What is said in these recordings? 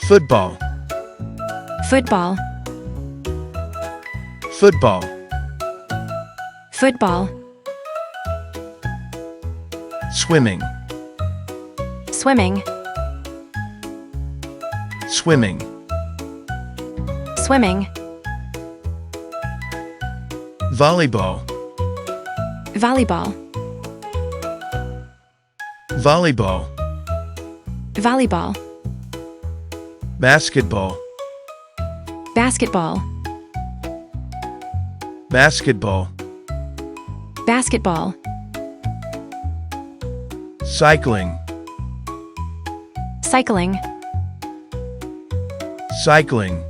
Football. Football. Football. Football. Swimming. Swimming. Swimming. Swimming. Volleyball. Volleyball. Volleyball. Volleyball. Basketball. Basketball. Basketball. Basketball. Cycling. Cycling. Cycling.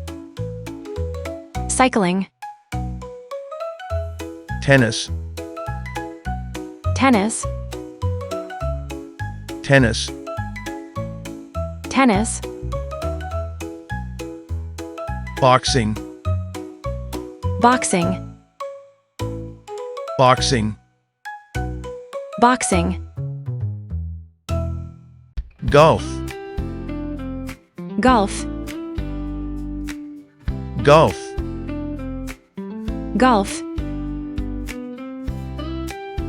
Cycling. Tennis. Tennis. Tennis. Tennis. Boxing. Boxing. Boxing. Boxing. Golf. Golf. Golf. Golf.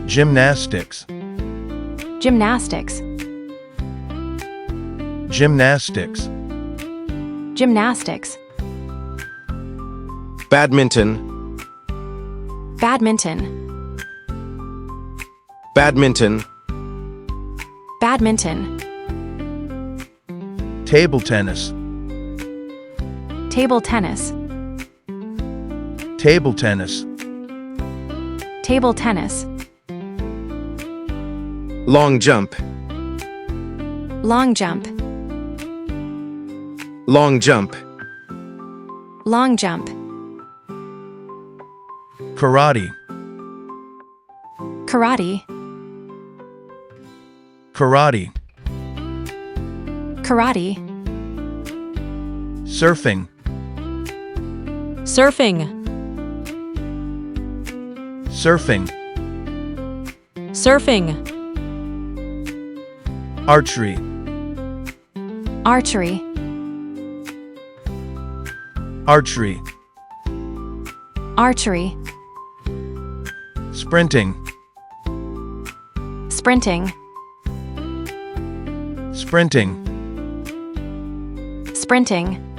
Gymnastics. Gymnastics. Gymnastics. Gymnastics. Badminton. Badminton. Badminton. Badminton. Table tennis. Table tennis. Table tennis. Table tennis. Long jump. Long jump. Long jump. Long jump. Karate. Karate. Karate. Karate. Surfing. Surfing. Surfing. Surfing. Archery. Archery. Archery. Archery. Sprinting. Sprinting. Sprinting. Sprinting.